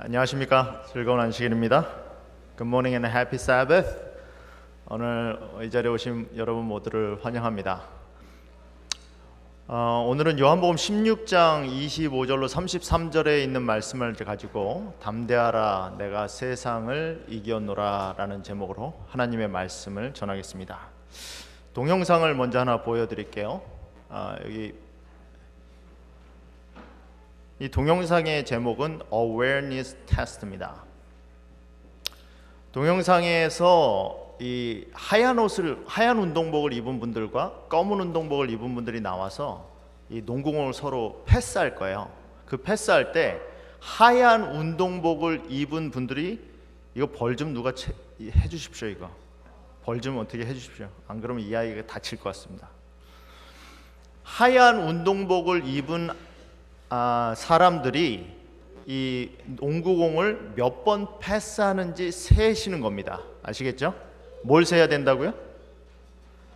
안녕하십니까. 즐거운 안식일입니다. Good morning and happy Sabbath. 오늘 이 자리에 오신 여러분 모두를 환영합니다. 오늘은 요한복음 16장 25절로 33절에 있는 말씀을 가지고 담대하라 내가 세상을 이겼노라 라는 제목으로 하나님의 말씀을 전하겠습니다. 동영상을 먼저 하나 보여드릴게요. 여기 이 동영상의 제목은 Awareness Test입니다. 동영상에서 이 하얀 운동복을 입은 분들과 검은 운동복을 입은 분들이 나와서 이 농구공을 서로 패스할 거예요. 그 패스할 때 하얀 운동복을 입은 분들이 이거 벌 좀 누가 해주십시오. 이거 벌 좀 어떻게 해주십시오. 안 그러면 이 아이가 다칠 것 같습니다. 하얀 운동복을 입은 사람들이 이 농구공을 몇 번 패스하는지 세시는 겁니다. 아시겠죠? 뭘 세야 된다고요?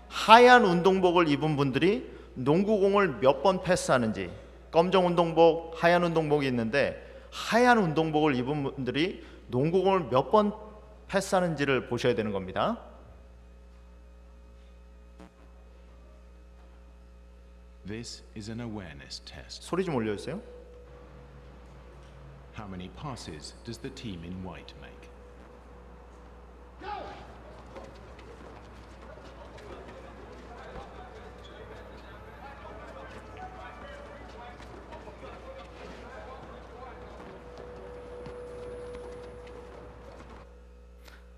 하얀 운동복을 입은 분들이 농구공을 몇 번 패스하는지. 검정 운동복, 하얀 운동복이 있는데 하얀 운동복을 입은 분들이 농구공을 몇 번 패스하는지를 보셔야 되는 겁니다. This is an awareness test. 소리 좀 올려주세요. How many passes does the team in white make?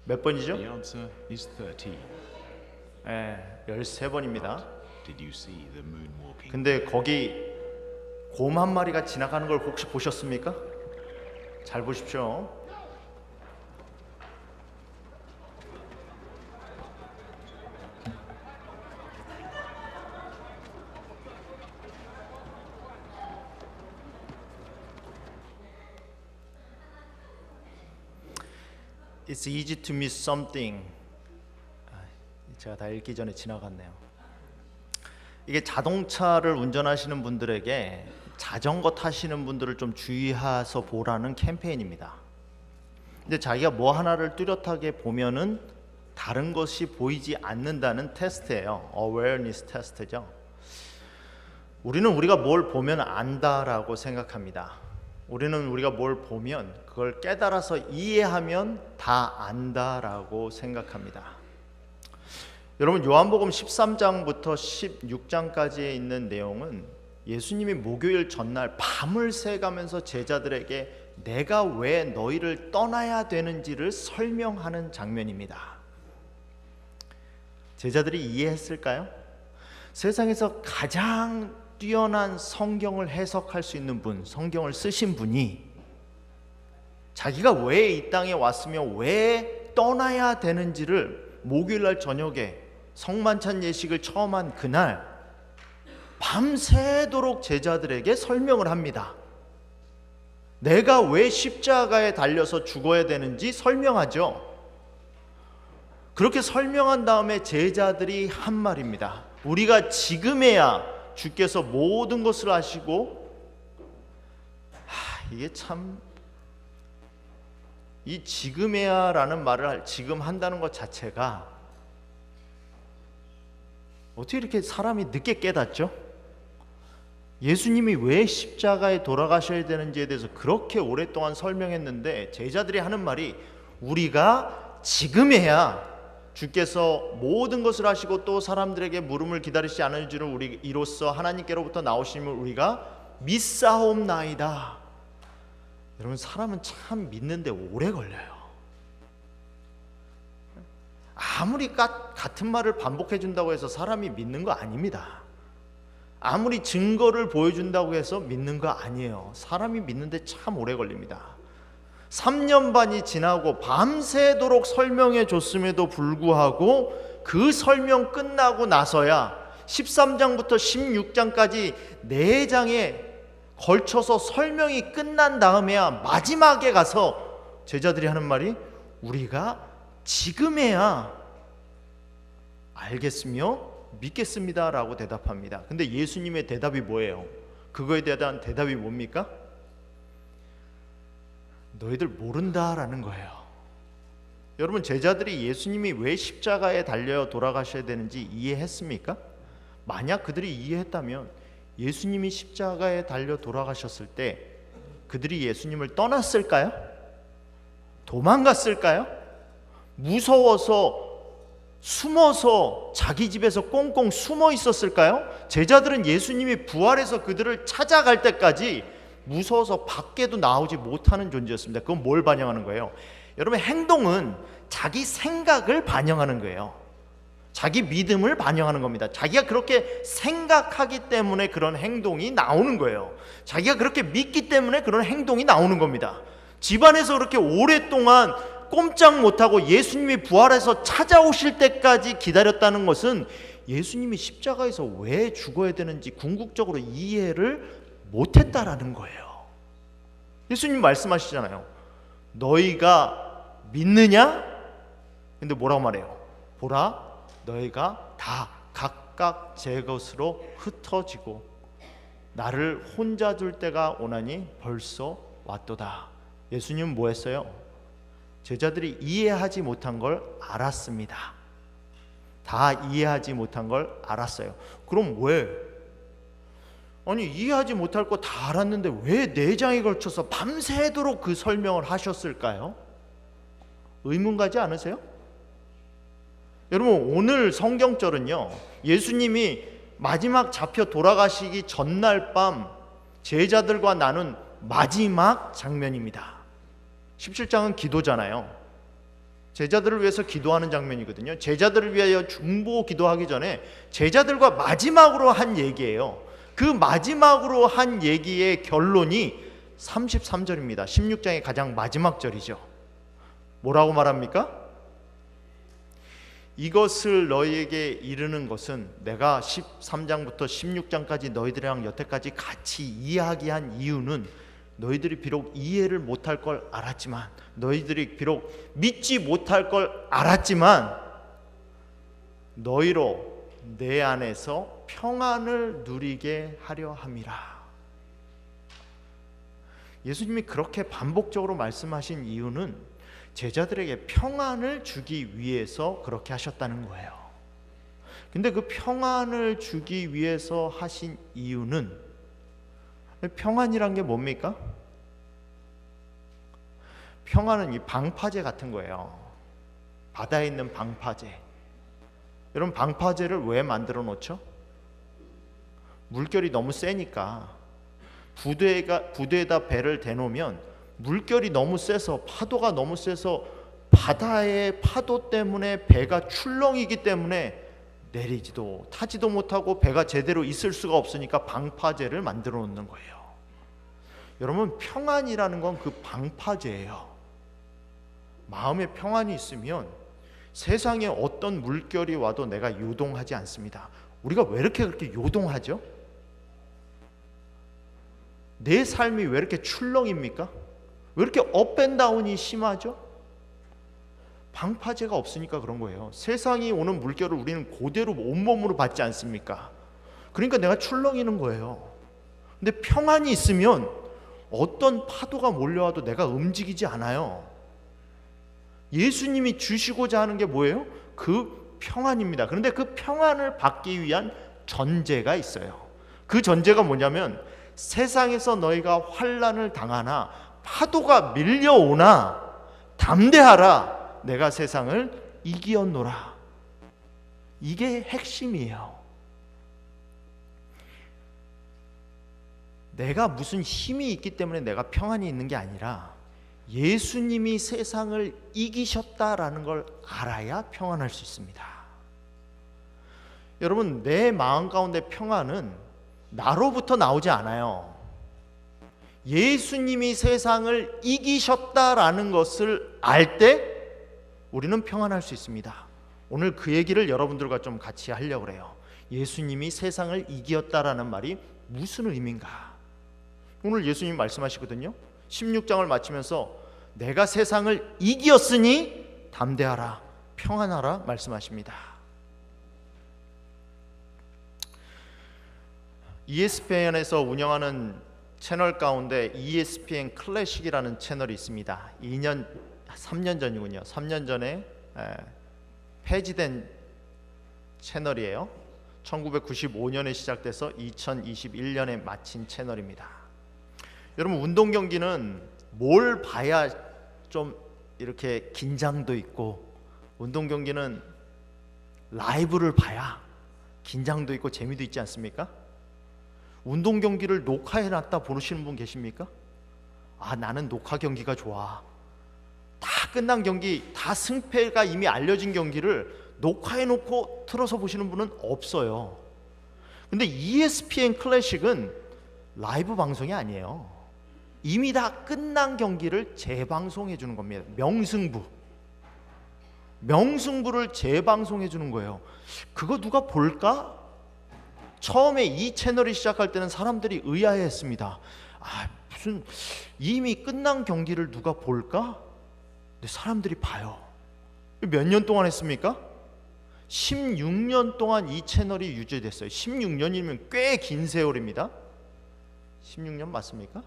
몇 번이죠? The answer is 13. 13번입니다. Did you see the moonwalking? 근데 거기 곰 한 마리가 지나가는 걸 혹시 보셨습니까? 잘 보십시오. It's easy to miss something. 제가 다 읽기 전에 지나갔네요. 이게 자동차를 운전하시는 분들에게 자전거 타시는 분들을 좀 주의해서 보라는 캠페인입니다. 근데 자기가 뭐 하나를 뚜렷하게 보면은 다른 것이 보이지 않는다는 테스트예요. Awareness 테스트죠. 우리는 우리가 뭘 보면 안다라고 생각합니다. 우리는 우리가 뭘 보면 그걸 깨달아서 이해하면 다 안다라고 생각합니다. 여러분 요한복음 13장부터 16장까지에 있는 내용은 예수님이 목요일 전날 밤을 새가면서 제자들에게 내가 왜 너희를 떠나야 되는지를 설명하는 장면입니다. 제자들이 이해했을까요? 세상에서 가장 뛰어난 성경을 해석할 수 있는 분, 성경을 쓰신 분이 자기가 왜 이 땅에 왔으며 왜 떠나야 되는지를 목요일날 저녁에 성만찬 예식을 처음 한 그날 밤새도록 제자들에게 설명을 합니다. 내가 왜 십자가에 달려서 죽어야 되는지 설명하죠. 그렇게 설명한 다음에 제자들이 한 말입니다. 우리가 지금에야 주께서 모든 것을 아시고 이게 참 이 지금에야 라는 말을 지금 한다는 것 자체가 어떻게 이렇게 사람이 늦게 깨닫죠? 예수님이 왜 십자가에 돌아가셔야 되는지에 대해서 그렇게 오랫동안 설명했는데 제자들이 하는 말이 우리가 지금에야 주께서 모든 것을 하시고 또 사람들에게 물음을 기다리지 않을 줄을 우리 이로써 하나님께로부터 나오심을 우리가 믿사옵나이다. 여러분 사람은 참 믿는데 오래 걸려요. 아무리 같은 말을 반복해 준다고 해서 사람이 믿는 거 아닙니다. 아무리 증거를 보여준다고 해서 믿는 거 아니에요. 사람이 믿는데 참 오래 걸립니다. 3년 반이 지나고 밤새도록 설명해 줬음에도 불구하고 그 설명 끝나고 나서야 13장부터 16장까지 4장에 걸쳐서 설명이 끝난 다음에야 마지막에 가서 제자들이 하는 말이 우리가 지금에야 알겠으며 믿겠습니다 라고 대답합니다. 근데 예수님의 대답이 뭐예요? 그거에 대한 대답이 뭡니까? 너희들 모른다라는 거예요. 여러분, 제자들이 예수님이 왜 십자가에 달려 돌아가셔야 되는지 이해했습니까? 만약 그들이 이해했다면 예수님이 십자가에 달려 돌아가셨을 때 그들이 예수님을 떠났을까요? 도망갔을까요? 무서워서 숨어서 자기 집에서 꽁꽁 숨어 있었을까요? 제자들은 예수님이 부활해서 그들을 찾아갈 때까지 무서워서 밖에도 나오지 못하는 존재였습니다. 그건 뭘 반영하는 거예요? 여러분, 행동은 자기 생각을 반영하는 거예요. 자기 믿음을 반영하는 겁니다. 자기가 그렇게 생각하기 때문에 그런 행동이 나오는 거예요. 자기가 그렇게 믿기 때문에 그런 행동이 나오는 겁니다. 집안에서 그렇게 오랫동안 꼼짝 못하고 예수님이 부활해서 찾아오실 때까지 기다렸다는 것은 예수님이 십자가에서 왜 죽어야 되는지 궁극적으로 이해를 못했다라는 거예요. 예수님 말씀하시잖아요. 너희가 믿느냐? 근데 뭐라고 말해요? 보라, 너희가 다 각각 제 것으로 흩어지고 나를 혼자 둘 때가 오나니 벌써 왔도다. 예수님은 뭐 했어요? 제자들이 이해하지 못한 걸 알았습니다. 다 이해하지 못한 걸 알았어요. 그럼 왜? 아니, 이해하지 못할 거 다 알았는데 왜 4장에 걸쳐서 밤새도록 그 설명을 하셨을까요? 의문 가지 않으세요? 여러분, 오늘 성경절은요, 예수님이 마지막 잡혀 돌아가시기 전날 밤 제자들과 나눈 마지막 장면입니다. 17장은 기도잖아요. 제자들을 위해서 기도하는 장면이거든요. 제자들을 위하여 중보 기도하기 전에 제자들과 마지막으로 한 얘기예요. 그 마지막으로 한 얘기의 결론이 33절입니다. 16장의 가장 마지막 절이죠. 뭐라고 말합니까? 이것을 너희에게 이르는 것은 내가 13장부터 16장까지 너희들이랑 여태까지 같이 이야기한 이유는 너희들이 비록 이해를 못할 걸 알았지만, 너희들이 비록 믿지 못할 걸 알았지만 너희로 내 안에서 평안을 누리게 하려 함이라. 예수님이 그렇게 반복적으로 말씀하신 이유는 제자들에게 평안을 주기 위해서 그렇게 하셨다는 거예요. 근데 그 평안을 주기 위해서 하신 이유는, 평안이란 게 뭡니까? 평안은 이 방파제 같은 거예요. 바다에 있는 방파제. 여러분, 방파제를 왜 만들어 놓죠? 물결이 너무 세니까 부대에다 배를 대놓으면 물결이 너무 세서, 파도가 너무 세서 바다의 파도 때문에 배가 출렁이기 때문에 내리지도 타지도 못하고 배가 제대로 있을 수가 없으니까 방파제를 만들어 놓는 거예요. 여러분, 평안이라는 건 그 방파제예요. 마음에 평안이 있으면 세상에 어떤 물결이 와도 내가 요동하지 않습니다. 우리가 왜 이렇게 그렇게 요동하죠? 내 삶이 왜 이렇게 출렁입니까? 왜 이렇게 업앤다운이 심하죠? 방파제가 없으니까 그런 거예요. 세상이 오는 물결을 우리는 그대로 온몸으로 받지 않습니까? 그러니까 내가 출렁이는 거예요. 근데 평안이 있으면 어떤 파도가 몰려와도 내가 움직이지 않아요. 예수님이 주시고자 하는 게 뭐예요? 그 평안입니다. 그런데 그 평안을 받기 위한 전제가 있어요. 그 전제가 뭐냐면, 세상에서 너희가 환난을 당하나 파도가 밀려오나 담대하라, 내가 세상을 이기었노라. 이게 핵심이에요. 내가 무슨 힘이 있기 때문에 내가 평안이 있는 게 아니라 예수님이 세상을 이기셨다라는 걸 알아야 평안할 수 있습니다. 여러분, 내 마음 가운데 평안은 나로부터 나오지 않아요. 예수님이 세상을 이기셨다라는 것을 알 때 우리는 평안할 수 있습니다. 오늘 그 얘기를 여러분들과 좀 같이 하려고 해요. 예수님이 세상을 이기었다라는 말이 무슨 의미인가? 오늘 예수님 말씀하시거든요. 16장을 마치면서 내가 세상을 이기었으니 담대하라, 평안하라 말씀하십니다. ESPN에서 운영하는 채널 가운데 ESPN 클래식이라는 채널이 있습니다. 3년 전이군요. 3년 전에 폐지된 채널이에요. 1995년에 시작돼서 2021년에 마친 채널입니다. 여러분, 운동 경기는 뭘 봐야 좀 이렇게 긴장도 있고, 운동 경기는 라이브를 봐야 긴장도 있고 재미도 있지 않습니까? 운동 경기를 녹화해 놨다 보시는 분 계십니까? 아, 나는 녹화 경기가 좋아. 다 끝난 경기, 다 승패가 이미 알려진 경기를 녹화해 놓고 틀어서 보시는 분은 없어요. 근데 ESPN 클래식은 라이브 방송이 아니에요. 이미 다 끝난 경기를 재방송해 주는 겁니다. 명승부를 재방송해 주는 거예요. 그거 누가 볼까? 처음에 이 채널이 시작할 때는 사람들이 의아해했습니다. 아, 무슨 이미 끝난 경기를 누가 볼까? 근데 사람들이 봐요. 몇 년 동안 했습니까? 16년 동안 이 채널이 유지됐어요. 16년이면 꽤 긴 세월입니다. 16년 맞습니까?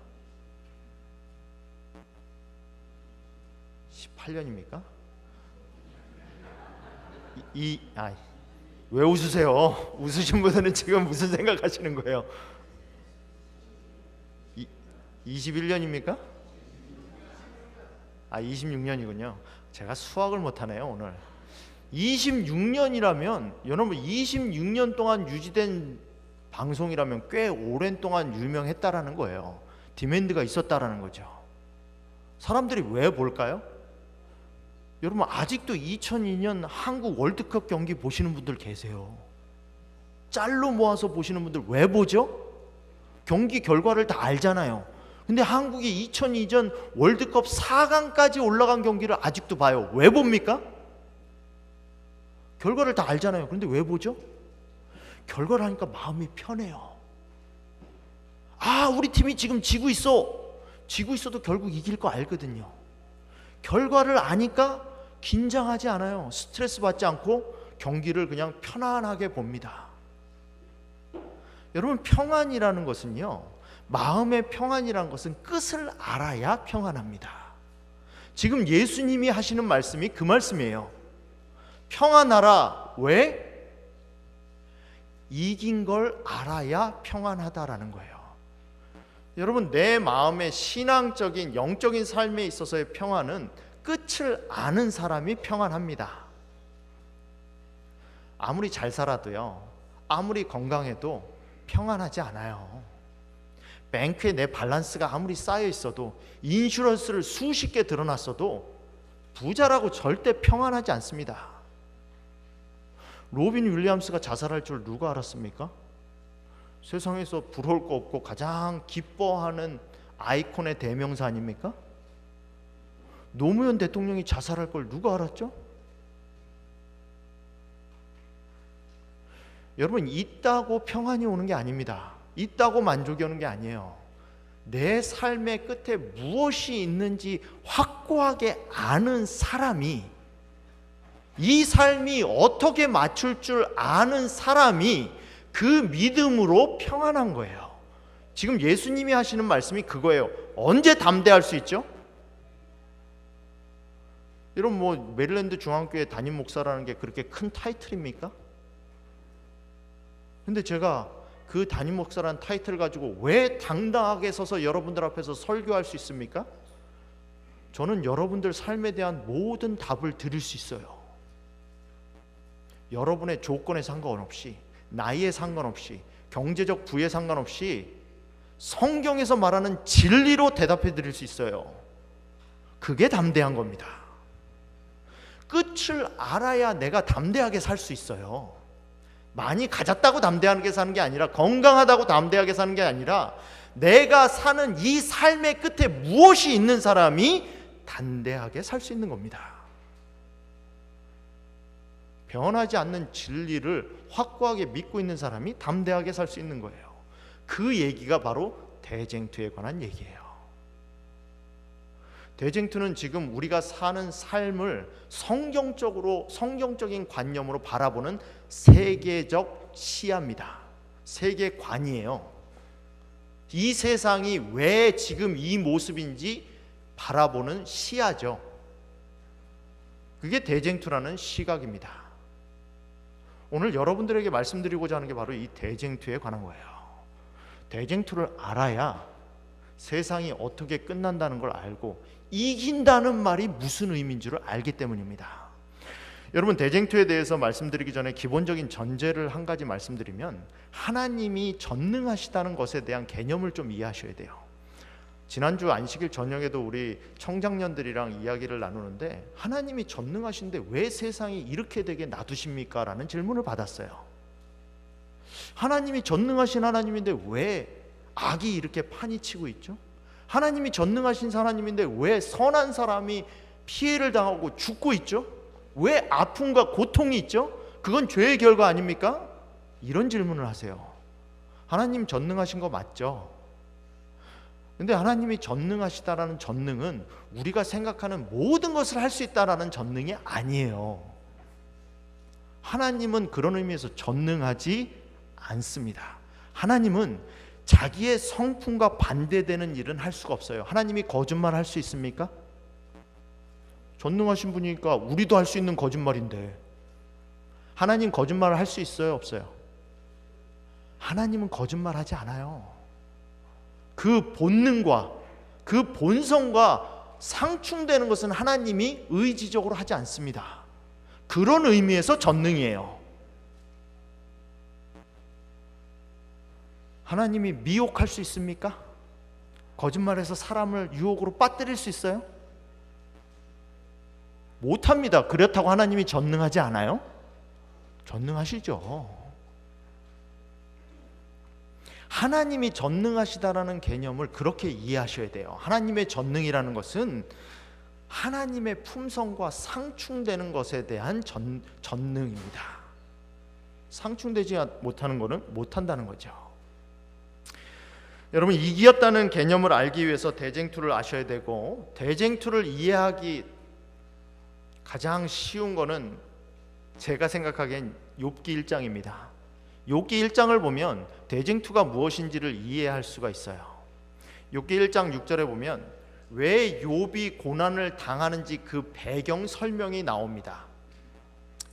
18년입니까? 왜 웃으세요? 웃으신 분들은 지금 무슨 생각하시는 거예요? 21년입니까? 26년이군요. 제가 수학을 못하네요 오늘. 26년이라면 여러분 26년 동안 유지된 방송이라면 꽤 오랜 동안 유명했다라는 거예요. 디맨드가 있었다라는 거죠. 사람들이 왜 볼까요? 여러분, 아직도 2002년 한국 월드컵 경기 보시는 분들 계세요. 짤로 모아서 보시는 분들 왜 보죠? 경기 결과를 다 알잖아요. 근데 한국이 2002년 월드컵 4강까지 올라간 경기를 아직도 봐요. 왜 봅니까? 결과를 다 알잖아요. 그런데 왜 보죠? 결과를 하니까 마음이 편해요. 아, 우리 팀이 지금 지고 있어도 결국 이길 거 알거든요. 결과를 아니까 긴장하지 않아요. 스트레스 받지 않고 경기를 그냥 편안하게 봅니다. 여러분, 평안이라는 것은요, 마음의 평안이라는 것은 끝을 알아야 평안합니다. 지금 예수님이 하시는 말씀이 그 말씀이에요. 평안하라. 왜? 이긴 걸 알아야 평안하다라는 거예요. 여러분, 내 마음의 신앙적인 영적인 삶에 있어서의 평안은 끝을 아는 사람이 평안합니다. 아무리 잘 살아도요, 아무리 건강해도 평안하지 않아요. 뱅크에 내 밸런스가 아무리 쌓여 있어도, 인슈런스를 수십 개 들어놨어도 부자라고 절대 평안하지 않습니다. 로빈 윌리엄스가 자살할 줄 누가 알았습니까? 세상에서 부러울 거 없고 가장 기뻐하는 아이콘의 대명사 아닙니까? 노무현 대통령이 자살할 걸 누가 알았죠? 여러분, 있다고 평안이 오는 게 아닙니다. 있다고 만족이 오는 게 아니에요. 내 삶의 끝에 무엇이 있는지 확고하게 아는 사람이, 이 삶이 어떻게 맞출 줄 아는 사람이 그 믿음으로 평안한 거예요. 지금 예수님이 하시는 말씀이 그거예요. 언제 담대할 수 있죠? 여러분, 메릴랜드 중앙교회 담임 목사라는 게 그렇게 큰 타이틀입니까? 근데 제가 그 담임 목사라는 타이틀을 가지고 왜 당당하게 서서 여러분들 앞에서 설교할 수 있습니까? 저는 여러분들 삶에 대한 모든 답을 드릴 수 있어요. 여러분의 조건에 상관없이, 나이에 상관없이, 경제적 부에 상관없이 성경에서 말하는 진리로 대답해 드릴 수 있어요. 그게 담대한 겁니다. 끝을 알아야 내가 담대하게 살 수 있어요. 많이 가졌다고 담대하게 사는 게 아니라, 건강하다고 담대하게 사는 게 아니라, 내가 사는 이 삶의 끝에 무엇이 있는 사람이 담대하게 살 수 있는 겁니다. 변하지 않는 진리를 확고하게 믿고 있는 사람이 담대하게 살 수 있는 거예요. 그 얘기가 바로 대쟁투에 관한 얘기예요. 대쟁투는 지금 우리가 사는 삶을 성경적인 관념으로 바라보는 세계적 시야입니다. 세계관이에요. 이 세상이 왜 지금 이 모습인지 바라보는 시야죠. 그게 대쟁투라는 시각입니다. 오늘 여러분들에게 말씀드리고자 하는 게 바로 이 대쟁투에 관한 거예요. 대쟁투를 알아야 세상이 어떻게 끝난다는 걸 알고 이긴다는 말이 무슨 의미인 줄 알기 때문입니다. 여러분, 대쟁투에 대해서 말씀드리기 전에 기본적인 전제를 한 가지 말씀드리면, 하나님이 전능하시다는 것에 대한 개념을 좀 이해하셔야 돼요. 지난주 안식일 저녁에도 우리 청장년들이랑 이야기를 나누는데, 하나님이 전능하신데 왜 세상이 이렇게 되게 놔두십니까? 라는 질문을 받았어요. 하나님이 전능하신 하나님인데 왜 악이 이렇게 파니치고 있죠? 하나님이 전능하신 하나님인데 왜 선한 사람이 피해를 당하고 죽고 있죠? 왜 아픔과 고통이 있죠? 그건 죄의 결과 아닙니까? 이런 질문을 하세요. 하나님 전능하신 거 맞죠? 근데 하나님이 전능하시다라는 전능은 우리가 생각하는 모든 것을 할 수 있다라는 전능이 아니에요. 하나님은 그런 의미에서 전능하지 않습니다. 하나님은 자기의 성품과 반대되는 일은 할 수가 없어요. 하나님이 거짓말 할 수 있습니까? 전능하신 분이니까 우리도 할 수 있는 거짓말인데, 하나님 거짓말을 할 수 있어요, 없어요? 하나님은 거짓말하지 않아요. 그 본능과 그 본성과 상충되는 것은 하나님이 의지적으로 하지 않습니다. 그런 의미에서 전능이에요. 하나님이 미혹할 수 있습니까? 거짓말해서 사람을 유혹으로 빠뜨릴 수 있어요? 못합니다. 그렇다고 하나님이 전능하지 않아요? 전능하시죠. 하나님이 전능하시다라는 개념을 그렇게 이해하셔야 돼요. 하나님의 전능이라는 것은 하나님의 품성과 상충되는 것에 대한 전능입니다. 상충되지 못하는 것은 못한다는 거죠. 여러분, 이기었다는 개념을 알기 위해서 대쟁투를 아셔야 되고, 대쟁투를 이해하기 가장 쉬운 거는 제가 생각하기엔 욥기 1장입니다. 욥기 1장을 보면 대쟁투가 무엇인지를 이해할 수가 있어요. 욥기 1장 6절에 보면 왜 욥이 고난을 당하는지 그 배경 설명이 나옵니다.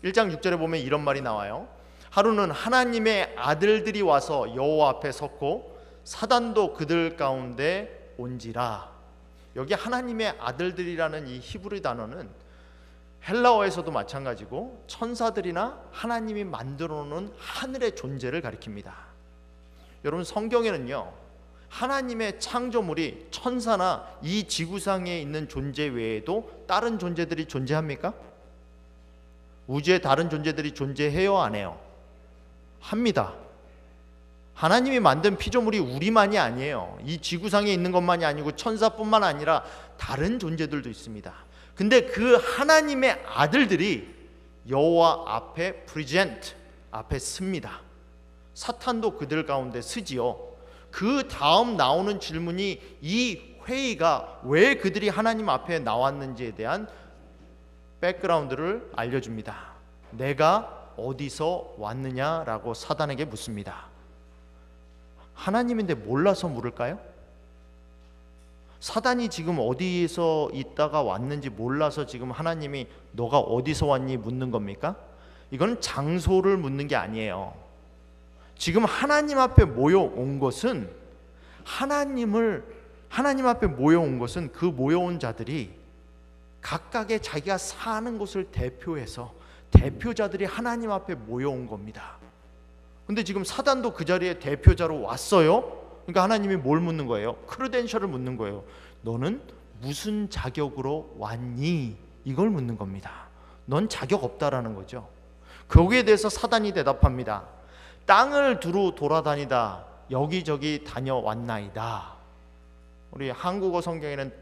1장 6절에 보면 이런 말이 나와요. 하루는 하나님의 아들들이 와서 여호와 앞에 섰고 사단도 그들 가운데 온지라. 여기 하나님의 아들들이라는 이 히브리 단어는 헬라어에서도 마찬가지고 천사들이나 하나님이 만들어 놓은 하늘의 존재를 가리킵니다. 여러분, 성경에는요, 하나님의 창조물이 천사나 이 지구상에 있는 존재 외에도 다른 존재들이 존재합니까? 우주에 다른 존재들이 존재해요, 안 해요? 합니다. 하나님이 만든 피조물이 우리만이 아니에요. 이 지구상에 있는 것만이 아니고 천사뿐만 아니라 다른 존재들도 있습니다. 근데 그 하나님의 아들들이 여호와 앞에 프리젠트, 앞에 씁니다. 사탄도 그들 가운데 쓰지요. 그 다음 나오는 질문이 이 회의가 왜 그들이 하나님 앞에 나왔는지에 대한 백그라운드를 알려줍니다. 내가 어디서 왔느냐라고 사단에게 묻습니다. 하나님인데 몰라서 물을까요? 사단이 지금 어디에서 있다가 왔는지 몰라서 지금 하나님이 너가 어디서 왔니 묻는 겁니까? 이건 장소를 묻는 게 아니에요. 지금 하나님 앞에 모여온 것은 하나님 앞에 모여온 것은 그 모여온 자들이 각각의 자기가 사는 곳을 대표해서 대표자들이 하나님 앞에 모여온 겁니다. 근데 지금 사단도 그 자리에 대표자로 왔어요. 그러니까 하나님이 뭘 묻는 거예요? 크레덴셜을 묻는 거예요. 너는 무슨 자격으로 왔니? 이걸 묻는 겁니다. 넌 자격 없다라는 거죠. 거기에 대해서 사단이 대답합니다. 땅을 두루 돌아다니다 여기저기 다녀왔나이다. 우리 한국어 성경에는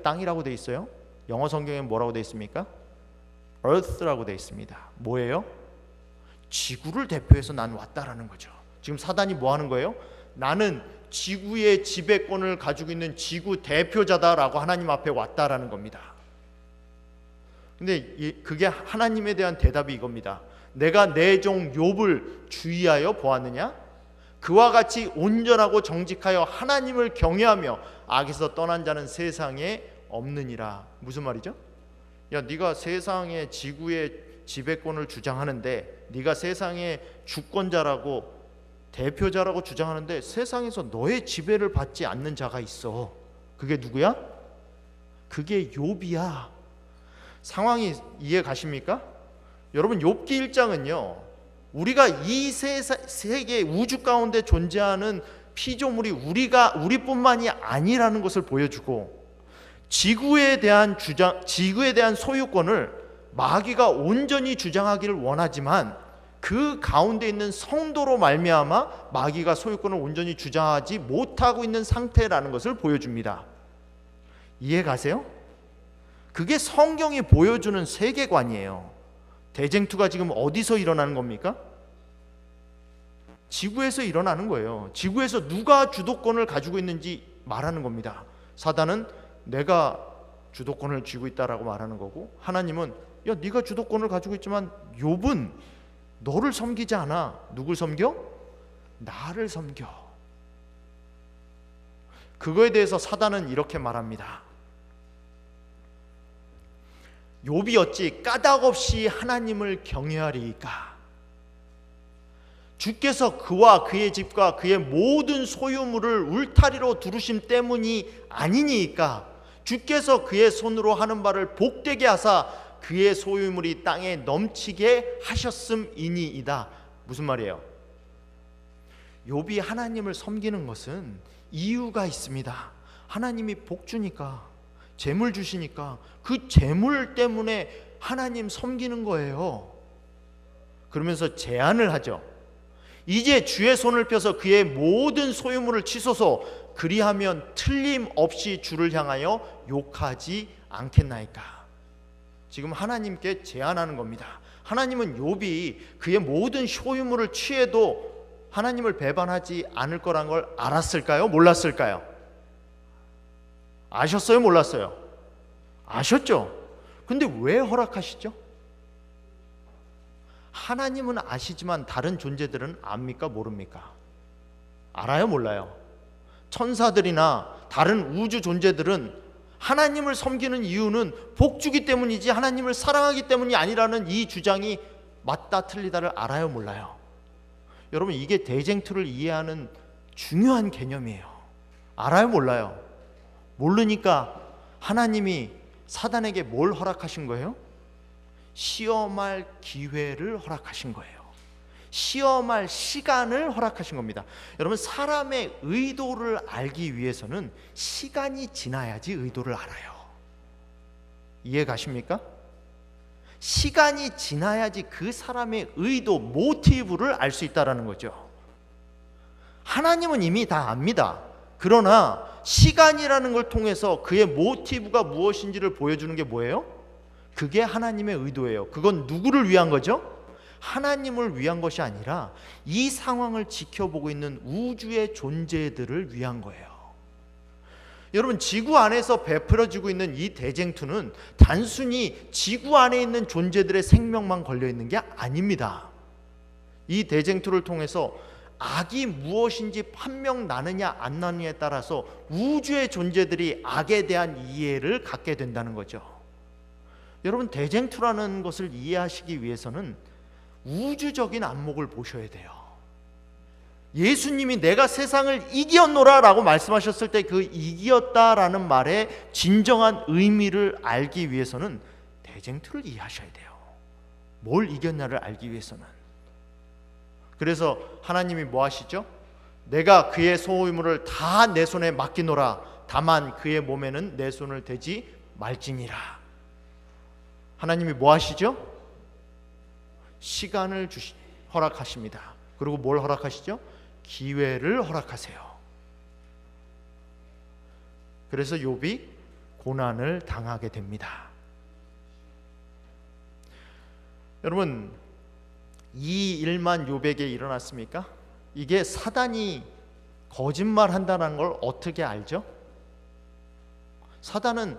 땅이라고 돼 있어요. 영어 성경에는 뭐라고 돼 있습니까? Earth라고 돼 있습니다. 뭐예요? 지구를 대표해서 난 왔다라는 거죠. 지금 사단이 뭐 하는 거예요? 나는 지구의 지배권을 가지고 있는 지구 대표자다라고 하나님 앞에 왔다라는 겁니다. 근데 그게 하나님에 대한 대답이 이겁니다. 내가 내 종 욥을 주의하여 보았느냐? 그와 같이 온전하고 정직하여 하나님을 경외하며 악에서 떠난 자는 세상에 없느니라. 무슨 말이죠? 야, 네가 세상의 지구의 지배권을 주장하는데, 네가 세상의 주권자라고 대표자라고 주장하는데 세상에서 너의 지배를 받지 않는 자가 있어. 그게 누구야? 그게 욥이야. 상황이 이해 가십니까? 여러분, 욥기 1장은요, 우리가 이 세계 우주 가운데 존재하는 피조물이 우리뿐만이 아니라는 것을 보여주고, 지구에 대한 소유권을 마귀가 온전히 주장하기를 원하지만 그 가운데 있는 성도로 말미암아 마귀가 소유권을 온전히 주장하지 못하고 있는 상태라는 것을 보여줍니다. 이해 가세요? 그게 성경이 보여주는 세계관이에요. 대쟁투가 지금 어디서 일어나는 겁니까? 지구에서 일어나는 거예요. 지구에서 누가 주도권을 가지고 있는지 말하는 겁니다. 사단은 내가 주도권을 쥐고 있다라고 말하는 거고, 하나님은 야, 네가 주도권을 가지고 있지만 욥은 너를 섬기지 않아. 누굴 섬겨? 나를 섬겨. 그거에 대해서 사단은 이렇게 말합니다. 욥이 어찌 까닭없이 하나님을 경외하리이까? 주께서 그와 그의 집과 그의 모든 소유물을 울타리로 두르심 때문이 아니니까? 주께서 그의 손으로 하는 바를 복되게 하사 그의 소유물이 땅에 넘치게 하셨음이니이다. 무슨 말이에요? 욥이 하나님을 섬기는 것은 이유가 있습니다. 하나님이 복 주니까, 재물 주시니까 그 재물 때문에 하나님 섬기는 거예요. 그러면서 제안을 하죠. 이제 주의 손을 펴서 그의 모든 소유물을 치소서. 그리하면 틀림없이 주를 향하여 욕하지 않겠나이까? 지금 하나님께 제안하는 겁니다. 하나님은 욥이 그의 모든 소유물을 취해도 하나님을 배반하지 않을 거란 걸 알았을까요? 몰랐을까요? 아셨어요? 몰랐어요? 아셨죠? 근데 왜 허락하시죠? 하나님은 아시지만 다른 존재들은 압니까? 모릅니까? 알아요? 몰라요? 천사들이나 다른 우주 존재들은 하나님을 섬기는 이유는 복주기 때문이지 하나님을 사랑하기 때문이 아니라는 이 주장이 맞다 틀리다를 알아요? 몰라요? 여러분, 이게 대쟁투를 이해하는 중요한 개념이에요. 알아요? 몰라요? 모르니까 하나님이 사단에게 뭘 허락하신 거예요? 시험할 기회를 허락하신 거예요. 시험할 시간을 허락하신 겁니다. 여러분, 사람의 의도를 알기 위해서는 시간이 지나야지 의도를 알아요. 이해 가십니까? 시간이 지나야지 그 사람의 의도, 모티브를 알 수 있다는 거죠. 하나님은 이미 다 압니다. 그러나 시간이라는 걸 통해서 그의 모티브가 무엇인지를 보여주는 게 뭐예요? 그게 하나님의 의도예요. 그건 누구를 위한 거죠? 하나님을 위한 것이 아니라 이 상황을 지켜보고 있는 우주의 존재들을 위한 거예요. 여러분, 지구 안에서 베풀어지고 있는 이 대쟁투는 단순히 지구 안에 있는 존재들의 생명만 걸려 있는 게 아닙니다. 이 대쟁투를 통해서 악이 무엇인지 판명 나느냐 안 나느냐에 따라서 우주의 존재들이 악에 대한 이해를 갖게 된다는 거죠. 여러분, 대쟁투라는 것을 이해하시기 위해서는 우주적인 안목을 보셔야 돼요. 예수님이 내가 세상을 이겼노라 라고 말씀하셨을 때 그 이겼다라는 말의 진정한 의미를 알기 위해서는 대쟁투를 이해하셔야 돼요. 뭘 이겼냐를 알기 위해서는. 그래서 하나님이 뭐 하시죠? 내가 그의 소유물을 다 내 손에 맡기노라. 다만 그의 몸에는 내 손을 대지 말지니라. 하나님이 뭐 하시죠? 시간을 허락하십니다. 그리고 뭘 허락하시죠? 기회를 허락하세요. 그래서 욥이 고난을 당하게 됩니다. 여러분, 이 일만 욥에게 일어났습니까? 이게 사단이 거짓말한다는 걸 어떻게 알죠? 사단은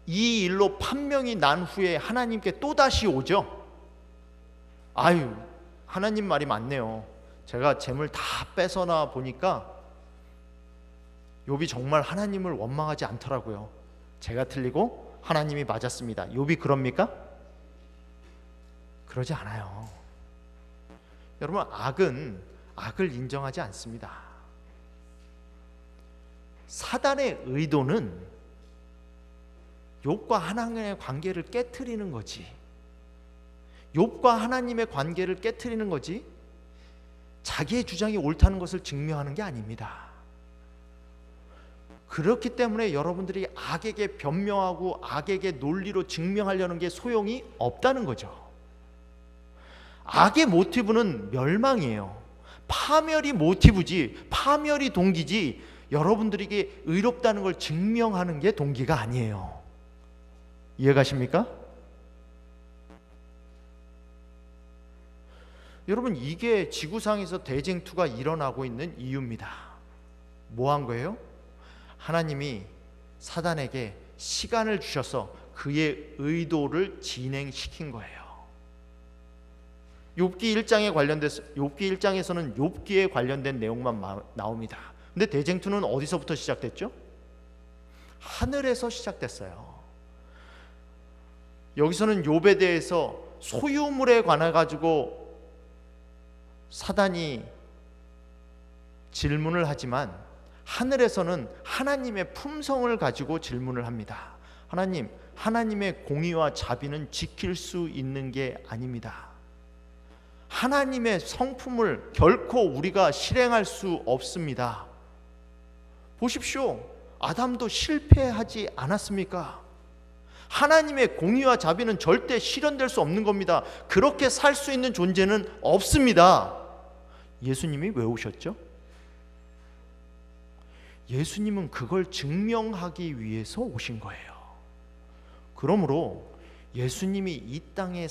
이 일로 판명이 난 후에 하나님께 또다시 오죠. 아유, 하나님 말이 맞네요. 제가 재물 다 뺏어나 보니까 욥이 정말 하나님을 원망하지 않더라고요. 제가 틀리고 하나님이 맞았습니다. 욥이 그럽니까? 그러지 않아요. 여러분, 악은 악을 인정하지 않습니다. 사단의 의도는 욥과 하나님의 관계를 깨트리는 거지. 욥과 하나님의 관계를 깨트리는 거지 자기의 주장이 옳다는 것을 증명하는 게 아닙니다. 그렇기 때문에 여러분들이 악에게 변명하고 악에게 논리로 증명하려는 게 소용이 없다는 거죠. 악의 모티브는 멸망이에요. 파멸이 모티브지, 파멸이 동기지, 여러분들에게 의롭다는 걸 증명하는 게 동기가 아니에요. 이해가십니까? 여러분, 이게 지구상에서 대쟁투가 일어나고 있는 이유입니다. 뭐 한 거예요? 하나님이 사단에게 시간을 주셔서 그의 의도를 진행시킨 거예요. 욥기 1장에서는 욥기에 관련된 내용만 나옵니다. 근데 대쟁투는 어디서부터 시작됐죠? 하늘에서 시작됐어요. 여기서는 욥에 대해서 소유물에 관해 가지고 사단이 질문을 하지만 하늘에서는 하나님의 품성을 가지고 질문을 합니다. 하나님, 하나님의 공의와 자비는 지킬 수 있는 게 아닙니다. 하나님의 성품을 결코 우리가 실행할 수 없습니다. 보십시오. 아담도 실패하지 않았습니까? 하나님의 공의와 자비는 절대 실현될 수 없는 겁니다. 그렇게 살 수 있는 존재는 없습니다. 예수님이 왜 오셨죠? 예수님은 그걸 증명하기 위해서 오신 거예요. 그러므로 예수님이 이 땅에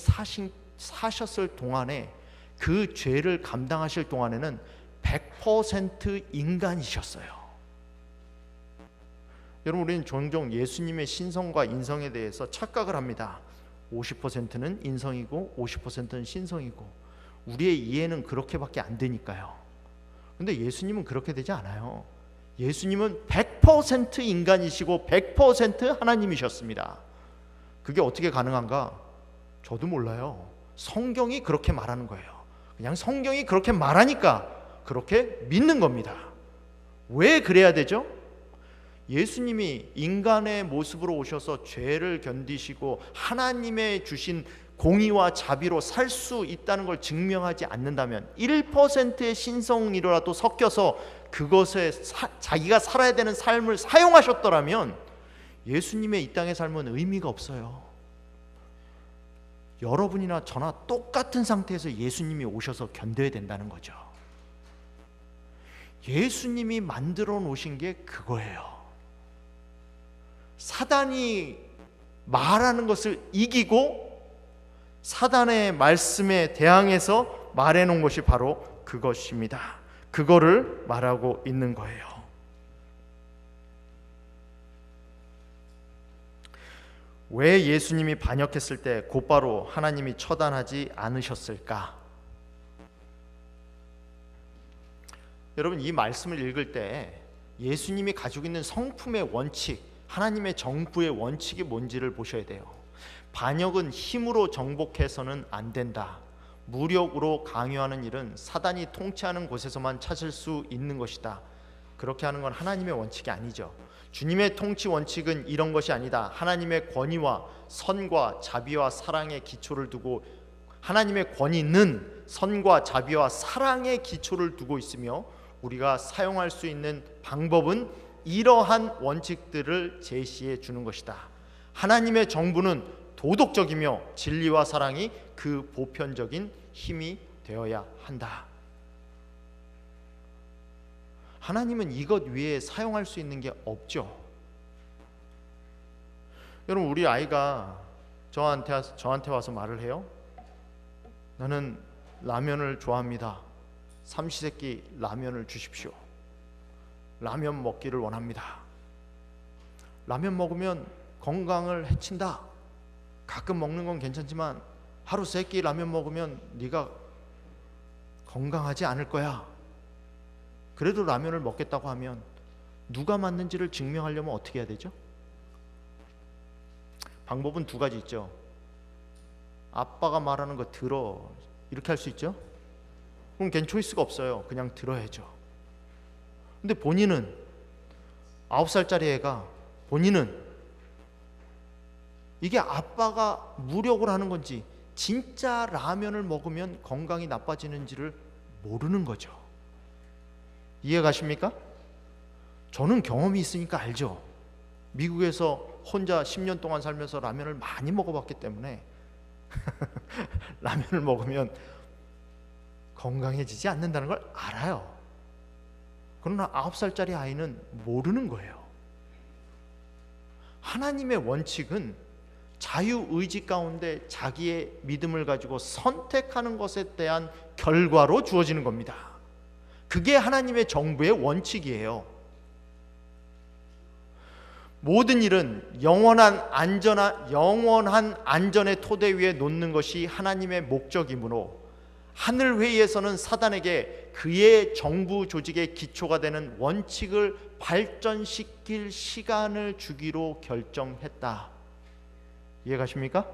사셨을 동안에 그 죄를 감당하실 동안에는 100% 인간이셨어요. 여러분, 우리는 종종 예수님의 신성과 인성에 대해서 착각을 합니다. 50%는 인성이고 50%는 신성이고 우리의 이해는 그렇게밖에 안 되니까요. 근데 예수님은 그렇게 되지 않아요. 예수님은 100% 인간이시고 100% 하나님이셨습니다. 그게 어떻게 가능한가? 저도 몰라요. 성경이 그렇게 말하는 거예요. 그냥 성경이 그렇게 말하니까 그렇게 믿는 겁니다. 왜 그래야 되죠? 예수님이 인간의 모습으로 오셔서 죄를 견디시고 하나님의 주신 공의와 자비로 살 수 있다는 걸 증명하지 않는다면 1%의 신성이라도 섞여서 그것에 자기가 살아야 되는 삶을 사용하셨더라면 예수님의 이 땅의 삶은 의미가 없어요. 여러분이나 저나 똑같은 상태에서 예수님이 오셔서 견뎌야 된다는 거죠. 예수님이 만들어 놓으신 게 그거예요. 사단이 말하는 것을 이기고 사단의 말씀에 대항해서 말해 놓은 것이 바로 그것입니다. 그거를 말하고 있는 거예요. 왜 예수님이 반역했을 때 곧바로 하나님이 처단하지 않으셨을까? 여러분, 이 말씀을 읽을 때 예수님이 가지고 있는 성품의 원칙, 하나님의 정부의 원칙이 뭔지를 보셔야 돼요. 반역은 힘으로 정복해서는 안 된다. 무력으로 강요하는 일은 사단이 통치하는 곳에서만 찾을 수 있는 것이다. 그렇게 하는 건 하나님의 원칙이 아니죠. 주님의 통치 원칙은 이런 것이 아니다. 하나님의 권위와 선과 자비와 사랑의 기초를 두고, 하나님의 권위는 선과 자비와 사랑의 기초를 두고 있으며 우리가 사용할 수 있는 방법은 이러한 원칙들을 제시해 주는 것이다. 하나님의 정부는 도덕적이며 진리와 사랑이 그 보편적인 힘이 되어야 한다. 하나님은 이것 위에 사용할 수 있는 게 없죠. 여러분, 우리 아이가 저한테 와서 말을 해요. 나는 라면을 좋아합니다. 삼시세끼 라면을 주십시오. 라면 먹기를 원합니다. 라면 먹으면 건강을 해친다. 가끔 먹는 건 괜찮지만 하루 3끼 라면 먹으면 네가 건강하지 않을 거야. 그래도 라면을 먹겠다고 하면 누가 맞는지를 증명하려면 어떻게 해야 되죠? 방법은 두 가지 있죠. 아빠가 말하는 거 들어, 이렇게 할 수 있죠. 그럼 걔는 초이스가 없어요. 그냥 들어야죠. 근데 본인은 9살짜리 애가 본인은 이게 아빠가 무력을 하는 건지 진짜 라면을 먹으면 건강이 나빠지는지를 모르는 거죠. 이해 가십니까? 저는 경험이 있으니까 알죠. 미국에서 혼자 10년 동안 살면서 라면을 많이 먹어봤기 때문에 라면을 먹으면 건강해지지 않는다는 걸 알아요. 그러나 9살짜리 아이는 모르는 거예요. 하나님의 원칙은 자유의지 가운데 자기의 믿음을 가지고 선택하는 것에 대한 결과로 주어지는 겁니다. 그게 하나님의 정부의 원칙이에요. 모든 일은 영원한 안전의 토대 위에 놓는 것이 하나님의 목적이므로 하늘 회의에서는 사단에게 그의 정부 조직의 기초가 되는 원칙을 발전시킬 시간을 주기로 결정했다. 이해가십니까?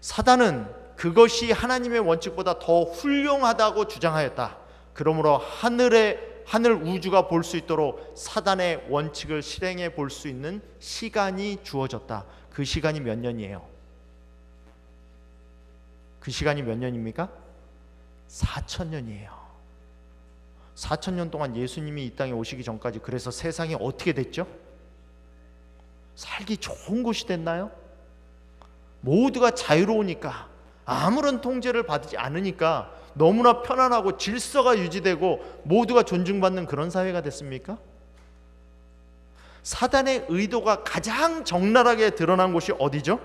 사단은 그것이 하나님의 원칙보다 더 훌륭하다고 주장하였다. 그러므로 하늘 우주가 볼 수 있도록 사단의 원칙을 실행해 볼 수 있는 시간이 주어졌다. 그 시간이 몇 년이에요? 그 시간이 몇 년입니까? 4,000년이에요. 4,000년 동안 예수님이 이 땅에 오시기 전까지 그래서 세상이 어떻게 됐죠? 살기 좋은 곳이 됐나요? 모두가 자유로우니까, 아무런 통제를 받지 않으니까 너무나 편안하고 질서가 유지되고 모두가 존중받는 그런 사회가 됐습니까? 사단의 의도가 가장 적나라하게 드러난 곳이 어디죠?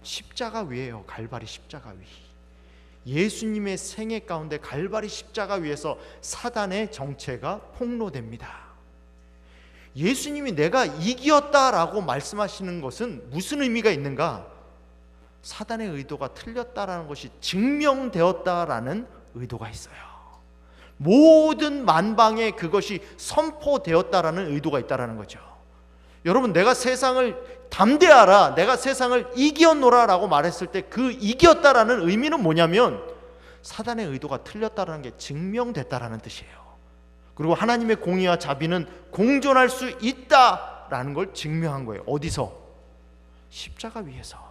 십자가 위에요. 갈바리 십자가 위. 예수님의 생애 가운데 갈바리 십자가 위에서 사단의 정체가 폭로됩니다. 예수님이 내가 이겼다라고 말씀하시는 것은 무슨 의미가 있는가? 사단의 의도가 틀렸다라는 것이 증명되었다라는 의도가 있어요. 모든 만방에 그것이 선포되었다라는 의도가 있다라는 거죠. 여러분, 내가 세상을 담대하라, 내가 세상을 이겨노라라고 말했을 때 그 이겼다라는 의미는 뭐냐면 사단의 의도가 틀렸다라는 게 증명됐다라는 뜻이에요. 그리고 하나님의 공의와 자비는 공존할 수 있다라는 걸 증명한 거예요. 어디서? 십자가 위에서.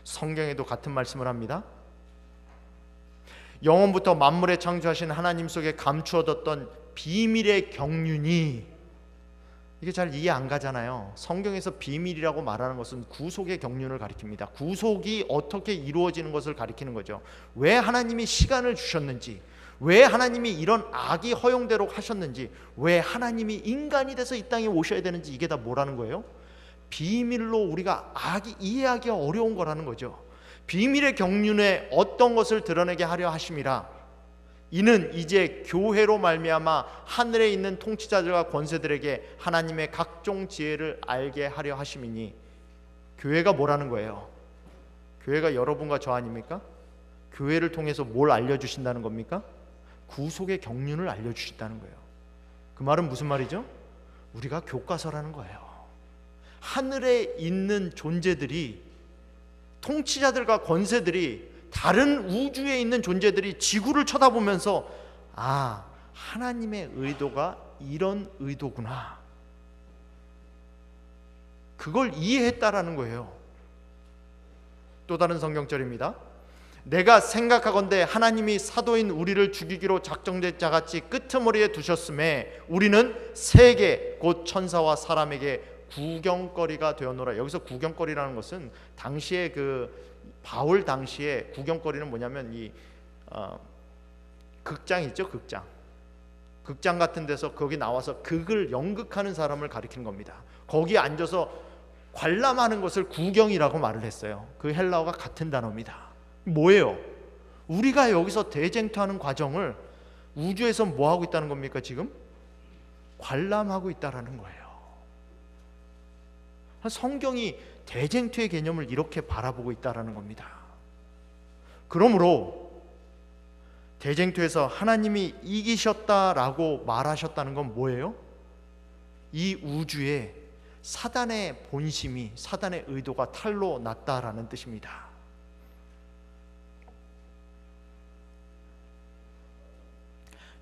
성경에도 같은 말씀을 합니다. 영원부터 만물에 창조하신 하나님 속에 감추어뒀던 비밀의 경륜이, 이게 잘 이해 안 가잖아요. 성경에서 비밀이라고 말하는 것은 구속의 경륜을 가리킵니다. 구속이 어떻게 이루어지는 것을 가리키는 거죠. 왜 하나님이 시간을 주셨는지, 왜 하나님이 이런 악이 허용되도록 하셨는지, 왜 하나님이 인간이 돼서 이 땅에 오셔야 되는지, 이게 다 뭐라는 거예요? 비밀로 우리가 이해하기 어려운 거라는 거죠. 비밀의 경륜에 어떤 것을 드러내게 하려 하심이라. 이는 이제 교회로 말미암아 하늘에 있는 통치자들과 권세들에게 하나님의 각종 지혜를 알게 하려 하심이니. 교회가 뭐라는 거예요? 교회가 여러분과 저 아닙니까? 교회를 통해서 뭘 알려주신다는 겁니까? 구속의 경륜을 알려주신다는 거예요. 그 말은 무슨 말이죠? 우리가 교과서라는 거예요. 하늘에 있는 존재들이, 통치자들과 권세들이, 다른 우주에 있는 존재들이 지구를 쳐다보면서 하나님의 의도가 이런 의도구나, 그걸 이해했다라는 거예요. 또 다른 성경절입니다. 내가 생각하건대 하나님이 사도인 우리를 죽이기로 작정된 자같이 끄트머리에 두셨음에 우리는 세계 곧 천사와 사람에게 구경거리가 되었노라. 여기서 구경거리라는 것은 당시에 바울 당시에 구경거리는 뭐냐면 극장 있죠, 극장 같은 데서 거기 나와서 극을 연극하는 사람을 가리키는 겁니다. 거기 앉아서 관람하는 것을 구경이라고 말을 했어요. 그 헬라어가 같은 단어입니다. 뭐예요? 우리가 여기서 대쟁투하는 과정을 우주에서 뭐 하고 있다는 겁니까? 지금 관람하고 있다라는 거예요. 성경이 대쟁투의 개념을 이렇게 바라보고 있다라는 겁니다. 그러므로 대쟁투에서 하나님이 이기셨다라고 말하셨다는 건 뭐예요? 이 우주에 사단의 본심이, 사단의 의도가 탈로 났다라는 뜻입니다.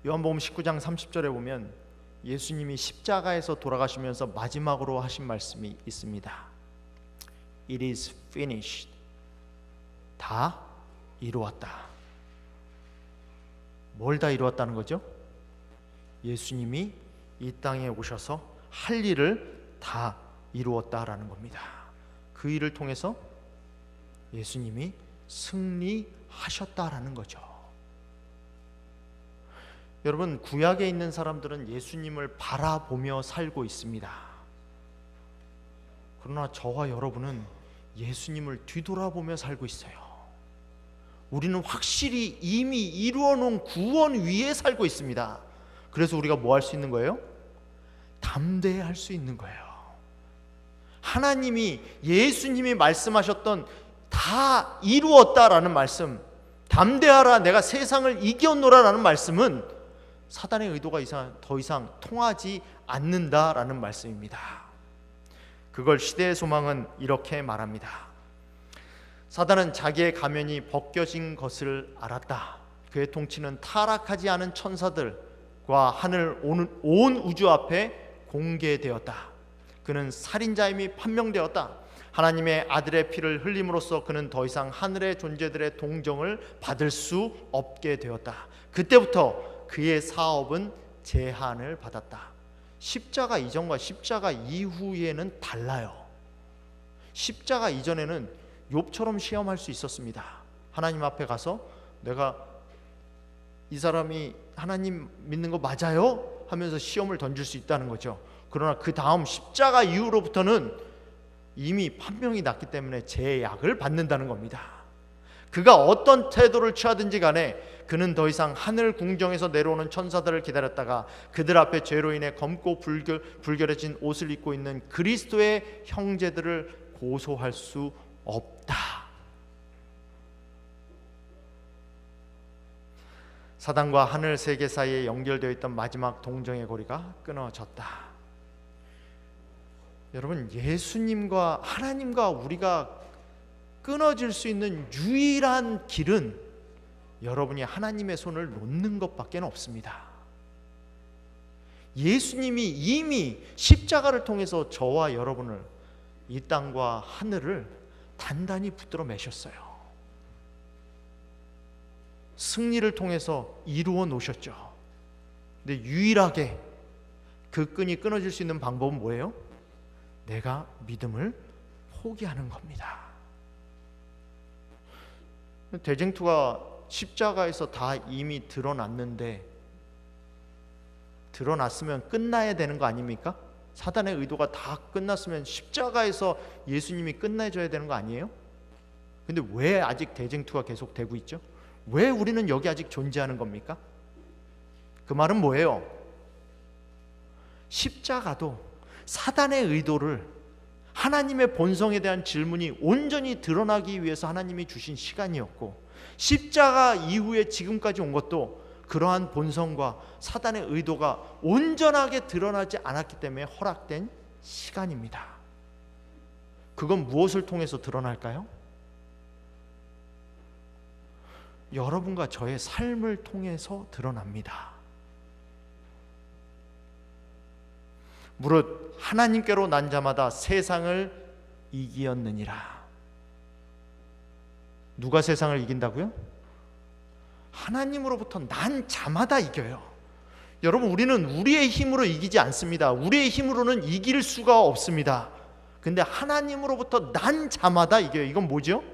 요한복음 19장 30절에 보면 예수님이 십자가에서 돌아가시면서 마지막으로 하신 말씀이 있습니다. It is finished. 다 이루었다. 뭘 다 이루었다는 거죠? 예수님이 이 땅에 오셔서 할 일을 다 이루었다라는 겁니다. 그 일을 통해서 예수님이 승리하셨다라는 거죠. 여러분, 구약에 있는 사람들은 예수님을 바라보며 살고 있습니다. 그러나 저와 여러분은 예수님을 뒤돌아보며 살고 있어요. 우리는 확실히 이미 이루어 놓은 구원 위에 살고 있습니다. 그래서 우리가 뭐 할 수 있는 거예요? 담대할 수 있는 거예요. 하나님이, 예수님이 말씀하셨던 다 이루었다라는 말씀, 담대하라 내가 세상을 이겼노라라는 말씀은 사단의 의도가 더 이상 통하지 않는다라는 말씀입니다. 그걸 시대의 소망은 이렇게 말합니다. 사단은 자기의 가면이 벗겨진 것을 알았다. 그의 통치는 타락하지 않은 천사들과 하늘 온 우주 앞에 공개되었다. 그는 살인자임이 판명되었다. 하나님의 아들의 피를 흘림으로써 그는 더 이상 하늘의 존재들의 동정을 받을 수 없게 되었다. 그때부터 그의 사업은 제한을 받았다. 십자가 이전과 십자가 이후에는 달라요. 십자가 이전에는 욥처럼 시험할 수 있었습니다. 하나님 앞에 가서 내가 이 사람이 하나님 믿는 거 맞아요? 하면서 시험을 던질 수 있다는 거죠. 그러나 그 다음 십자가 이후로부터는 이미 판명이 났기 때문에 제약을 받는다는 겁니다. 그가 어떤 태도를 취하든지 간에 그는 더 이상 하늘 궁정에서 내려오는 천사들을 기다렸다가 그들 앞에 죄로 인해 검고 불결해진 옷을 입고 있는 그리스도의 형제들을 고소할 수 없다. 사단과 하늘 세계 사이에 연결되어 있던 마지막 동정의 고리가 끊어졌다. 여러분, 예수님과 하나님과 우리가 끊어질 수 있는 유일한 길은 여러분이 하나님의 손을 놓는 것밖에 없습니다. 예수님이 이미 십자가를 통해서 저와 여러분을, 이 땅과 하늘을 단단히 붙들어 매셨어요. 승리를 통해서 이루어 놓으셨죠. 근데 유일하게 그 끈이 끊어질 수 있는 방법은 뭐예요? 내가 믿음을 포기하는 겁니다. 대쟁투가 십자가에서 다 이미 드러났는데, 드러났으면 끝나야 되는 거 아닙니까? 사단의 의도가 다 끝났으면 십자가에서 예수님이 끝내줘야 되는 거 아니에요? 근데 왜 아직 대쟁투가 계속되고 있죠? 왜 우리는 여기 아직 존재하는 겁니까? 그 말은 뭐예요? 십자가도 사단의 의도를, 하나님의 본성에 대한 질문이 온전히 드러나기 위해서 하나님이 주신 시간이었고, 십자가 이후에 지금까지 온 것도 그러한 본성과 사단의 의도가 온전하게 드러나지 않았기 때문에 허락된 시간입니다. 그건 무엇을 통해서 드러날까요? 여러분과 저의 삶을 통해서 드러납니다. 무릇 하나님께로 난 자마다 세상을 이기었느니라. 누가 세상을 이긴다고요? 하나님으로부터 난 자마다 이겨요. 여러분, 우리는 우리의 힘으로 이기지 않습니다. 우리의 힘으로는 이길 수가 없습니다. 근데 하나님으로부터 난 자마다 이겨요. 이건 뭐죠?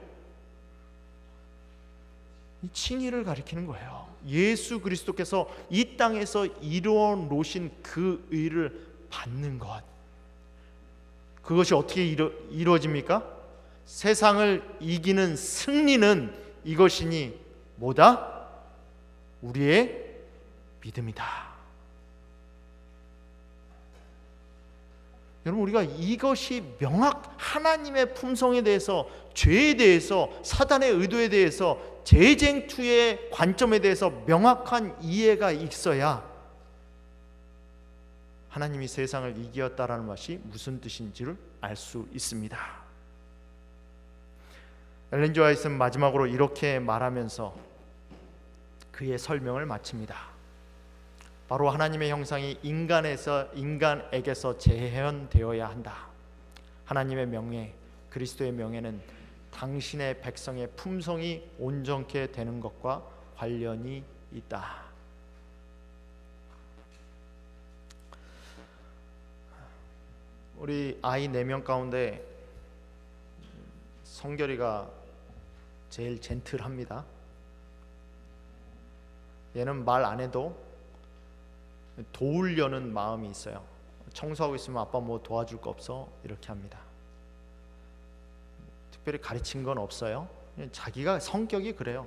이 칭의를 가리키는 거예요. 예수 그리스도께서 이 땅에서 이루어 놓으신 그 의를 받는 것. 그것이 어떻게 이루어집니까? 세상을 이기는 승리는 이것이니 뭐다? 우리의 믿음이다. 여러분, 우리가 이것이 하나님의 품성에 대해서, 죄에 대해서, 사단의 의도에 대해서, 재쟁투의 관점에 대해서 명확한 이해가 있어야 하나님이 세상을 이기었다라는 것이 무슨 뜻인지를 알 수 있습니다. 엘렌 지 화이트는 마지막으로 이렇게 말하면서 그의 설명을 마칩니다. 바로 하나님의 형상이 인간에게서 재현되어야 한다. 하나님의 명예, 그리스도의 명예는 당신의 백성의 품성이 온전케 되는 것과 관련이 있다. 우리 아이 4명 가운데 성결이가 제일 젠틀합니다. 얘는 말 안 해도 도우려는 마음이 있어요. 청소하고 있으면 아빠 뭐 도와줄 거 없어? 이렇게 합니다. 특별히 가르친 건 없어요. 자기가 성격이 그래요.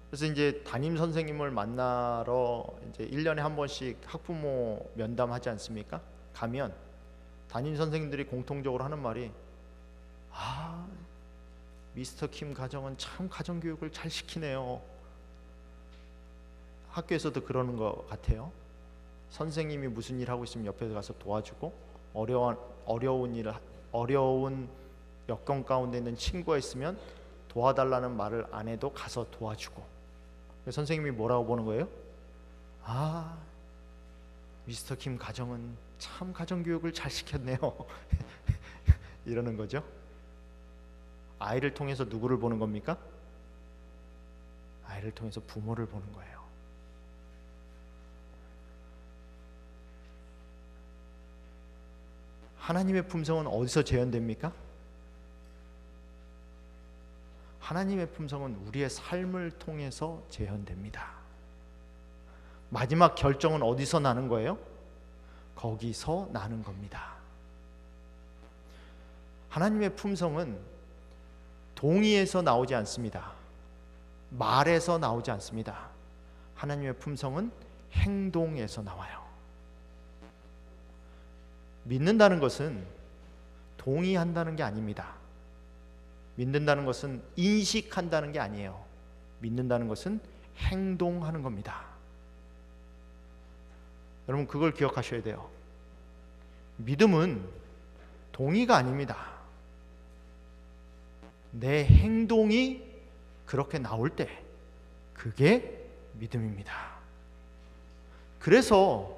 그래서 이제 담임 선생님을 만나러 이제 1년에 한 번씩 학부모 면담하지 않습니까? 가면 담임 선생님들이 공통적으로 하는 말이, 미스터 킴 가정은 참 가정교육을 잘 시키네요. 학교에서도 그러는 것 같아요. 선생님이 무슨 일 하고 있으면 옆에 가서 도와주고, 어려운 여건 가운데 있는 친구가 있으면 도와달라는 말을 안 해도 가서 도와주고. 선생님이 뭐라고 보는 거예요? 미스터 킴 가정은 참 가정교육을 잘 시켰네요. 이러는 거죠. 아이를 통해서 누구를 보는 겁니까? 아이를 통해서 부모를 보는 거예요. 하나님의 품성은 어디서 재현됩니까? 하나님의 품성은 우리의 삶을 통해서 재현됩니다. 마지막 결정은 어디서 나는 거예요? 거기서 나는 겁니다. 하나님의 품성은 동의에서 나오지 않습니다. 말에서 나오지 않습니다. 하나님의 품성은 행동에서 나와요. 믿는다는 것은 동의한다는 게 아닙니다. 믿는다는 것은 인식한다는 게 아니에요. 믿는다는 것은 행동하는 겁니다. 여러분, 그걸 기억하셔야 돼요. 믿음은 동의가 아닙니다. 내 행동이 그렇게 나올 때 그게 믿음입니다. 그래서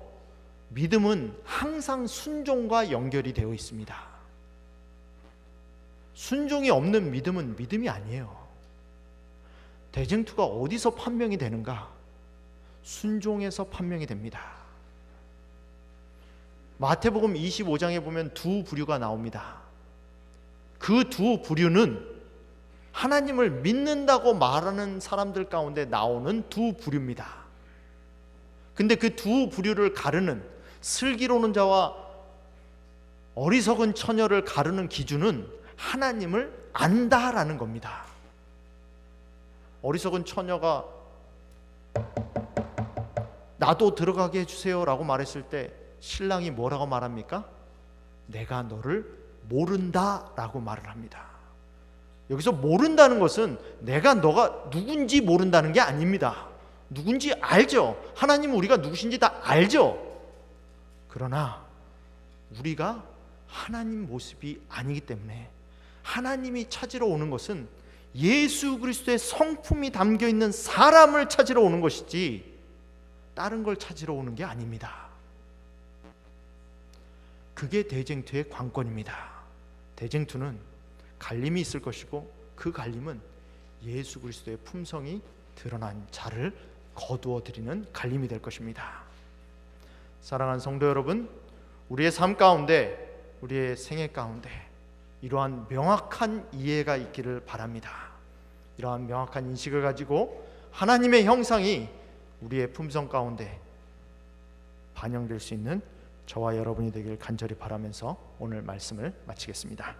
믿음은 항상 순종과 연결이 되어 있습니다. 순종이 없는 믿음은 믿음이 아니에요. 대쟁투가 어디서 판명이 되는가? 순종에서 판명이 됩니다. 마태복음 25장에 보면 두 부류가 나옵니다. 그 두 부류는 하나님을 믿는다고 말하는 사람들 가운데 나오는 두 부류입니다. 근데 그 두 부류를 가르는, 슬기로운 자와 어리석은 처녀를 가르는 기준은 하나님을 안다라는 겁니다. 어리석은 처녀가 나도 들어가게 해주세요 라고 말했을 때 신랑이 뭐라고 말합니까? 내가 너를 모른다 라고 말을 합니다. 여기서 모른다는 것은 내가 너가 누군지 모른다는 게 아닙니다. 누군지 알죠. 하나님은 우리가 누구신지 다 알죠. 그러나 우리가 하나님 모습이 아니기 때문에 하나님이 찾으러 오는 것은 예수 그리스도의 성품이 담겨있는 사람을 찾으러 오는 것이지 다른 걸 찾으러 오는 게 아닙니다. 그게 대쟁투의 관건입니다. 대쟁투는 갈림이 있을 것이고 그 갈림은 예수 그리스도의 품성이 드러난 자를 거두어 드리는 갈림이 될 것입니다. 사랑하는 성도 여러분, 우리의 삶 가운데, 우리의 생애 가운데 이러한 명확한 이해가 있기를 바랍니다. 이러한 명확한 인식을 가지고 하나님의 형상이 우리의 품성 가운데 반영될 수 있는 저와 여러분이 되길 간절히 바라면서 오늘 말씀을 마치겠습니다.